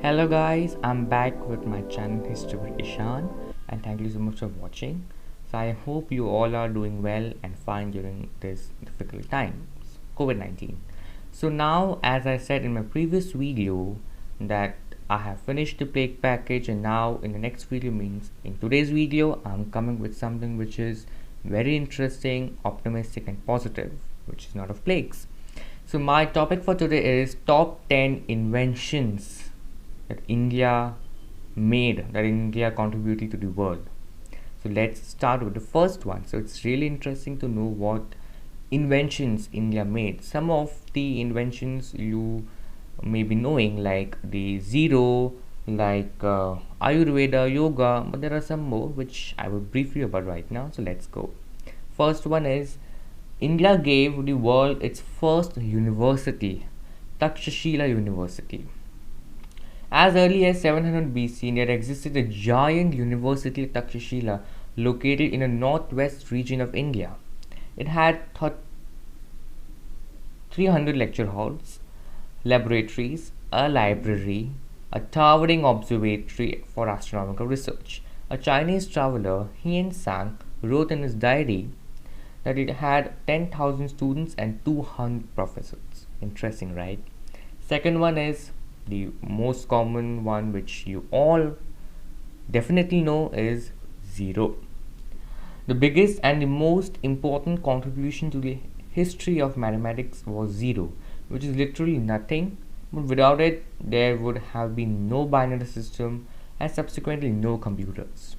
Hello guys, I'm back with my channel History with Ishan, and thank you so much for watching. So I hope you all are doing well and fine during this difficult times, COVID-19. So now, as I said in my previous video, that I have finished the plague package, and now in the next video means in today's video I'm coming with something which is very interesting, optimistic and positive, which is not of plagues. So my topic for today is top 10 inventions that India contributed to the world. So let's start with the first one. So it's really interesting to know what inventions India made. Some of the inventions you may be knowing, like the zero, like Ayurveda, yoga, but there are some more which I will brief you about right now. So let's go. First one is India gave the world its first university, Takshashila University. As early as 700 BC, there existed a giant university at Takshashila located in the northwest region of India. It had 300 lecture halls, laboratories, a library, a towering observatory for astronomical research. A Chinese traveler, Hien Sang, wrote in his diary that it had 10,000 students and 200 professors. Interesting, right? Second one is the most common one, which you all definitely know, is zero. The biggest and the most important contribution to the history of mathematics was zero, which is literally nothing, but without it there would have been no binary system and subsequently no computers.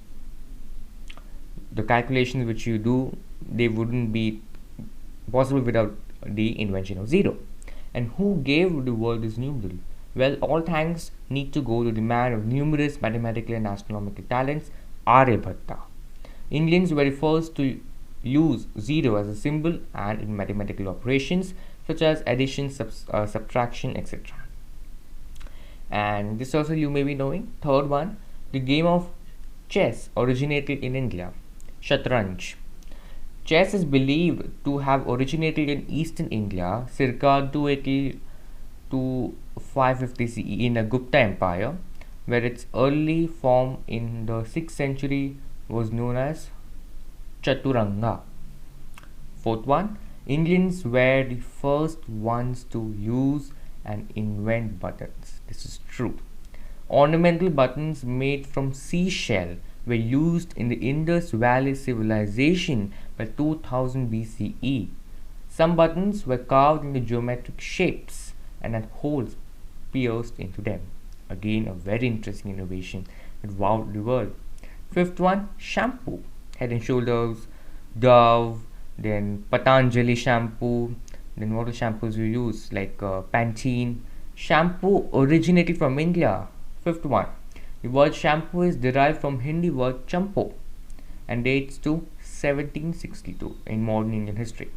The calculations which you do, they wouldn't be possible without the invention of zero. And who gave the world this numeral? Well, all thanks need to go to the man of numerous mathematical and astronomical talents, Aryabhatta. Indians were the first to use zero as a symbol and in mathematical operations such as addition, subtraction, etc. And this also you may be knowing. Third one, the game of chess originated in India, Shatranj. Chess is believed to have originated in eastern India circa 280 to 550 CE in the Gupta Empire, where its early form in the 6th century was known as Chaturanga. Fourth one, Indians were the first ones to use and invent buttons. This is true. Ornamental buttons made from seashell were used in the Indus Valley civilization by 2000 BCE. Some buttons were carved into geometric shapes and had holes pierced into them. Again, a very interesting innovation that wowed the world. Fifth one, shampoo. Head and Shoulders, Dove, then Patanjali shampoo. Then what are shampoos you use, like Pantene? Shampoo originated from India. Fifth one, the word shampoo is derived from Hindi word champo and dates to 1762 in modern Indian history.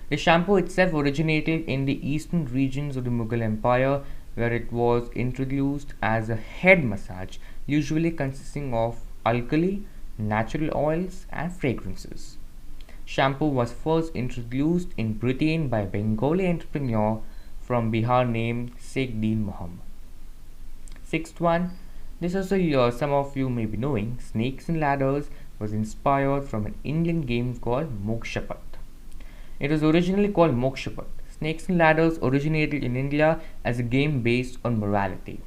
The shampoo itself originated in the eastern regions of the Mughal Empire, where it was introduced as a head massage, usually consisting of alkali, natural oils, and fragrances. Shampoo was first introduced in Britain by a Bengali entrepreneur from Bihar named Sheikh Muhammad. Sixth one, this also some of you may be knowing, Snakes and Ladders was inspired from an Indian game called Mokshapat. It was originally called Mokshapat. Snakes and Ladders originated in India as a game based on morality.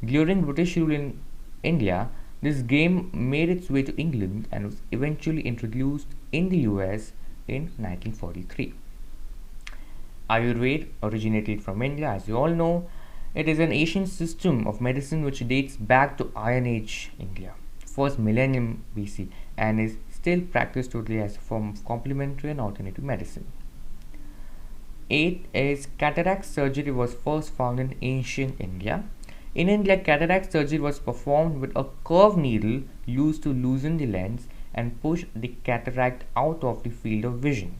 During British rule in India, this game made its way to England and was eventually introduced in the US in 1943. Ayurveda originated from India, as you all know. It is an ancient system of medicine which dates back to Iron Age India, first millennium BC, and is still practiced totally as a form of complementary and alternative medicine. 8 is cataract surgery was first found in ancient India. In India, cataract surgery was performed with a curved needle used to loosen the lens and push the cataract out of the field of vision.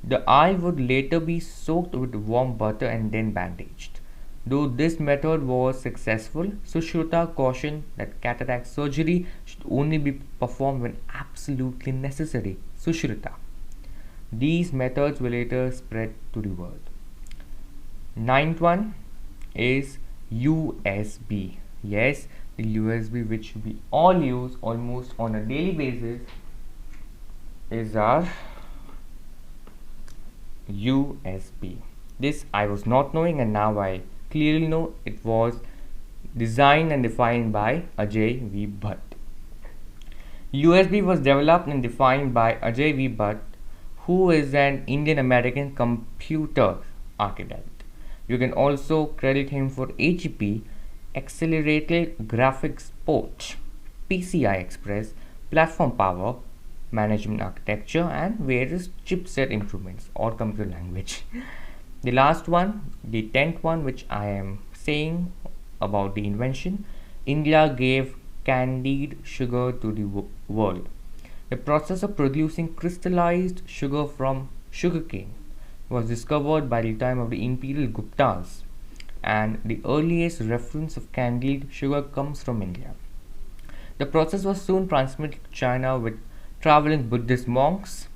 The eye would later be soaked with warm butter and then bandaged. Though this method was successful, Sushruta cautioned that cataract surgery should only be performed when absolutely necessary. Sushruta. These methods were later spread to the world. Ninth one is USB. Yes, the USB which we all use almost on a daily basis is our USB. This I was not knowing, and now I clearly know it was designed and defined by Ajay V. Bhatt. USB was developed and defined by Ajay V. Bhatt, who is an Indian American computer architect. You can also credit him for HP, Accelerated Graphics Port, PCI Express, Platform Power, Management Architecture, and various chipset improvements or computer language. The last one, the 10th one, which I am saying about the invention, India gave candied sugar to the world. The process of producing crystallized sugar from sugarcane was discovered by the time of the Imperial Guptas, and the earliest reference of candied sugar comes from India. The process was soon transmitted to China with traveling Buddhist monks.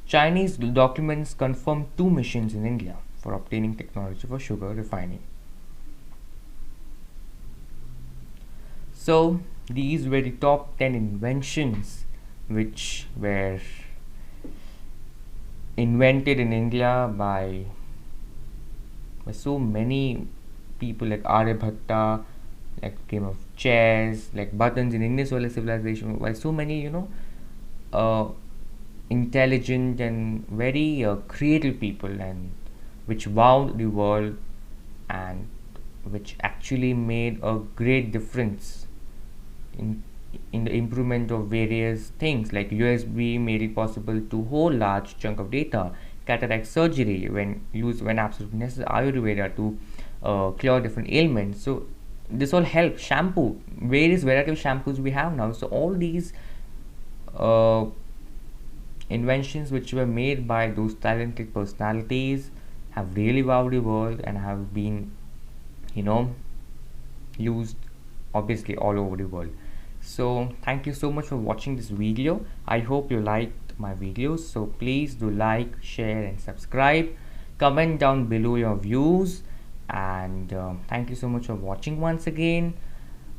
Chinese documents confirm 2 missions in India for obtaining technology for sugar refining. So these were the top 10 inventions which were invented in India by so many people like Aryabhatta, like game of chess, like buttons in Indus Valley civilization, by so many intelligent and very creative people, and which wowed the world and which actually made a great difference in the improvement of various things. Like USB made it possible to hold large chunk of data. Cataract surgery when used when absolutely necessary. Ayurveda to cure different ailments. So this all helps. Shampoo, various variety of shampoos we have now. So all these inventions which were made by those talented personalities have really wowed the world and have been used obviously all over the world. So thank you so much for watching this video. I hope you liked my videos, so please do like, share and subscribe. Comment down below your views, and thank you so much for watching once again,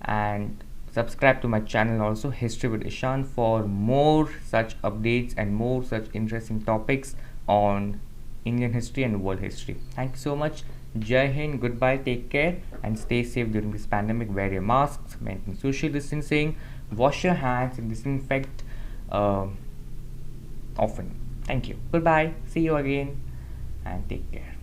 and subscribe to my channel also, History with Ishan, for more such updates and more such interesting topics on Indian history and world history. Thank you so much. Jai Hind, goodbye, take care and stay safe during this pandemic. Wear your masks, maintain social distancing, wash your hands and disinfect often. Thank you. Goodbye. See you again and take care.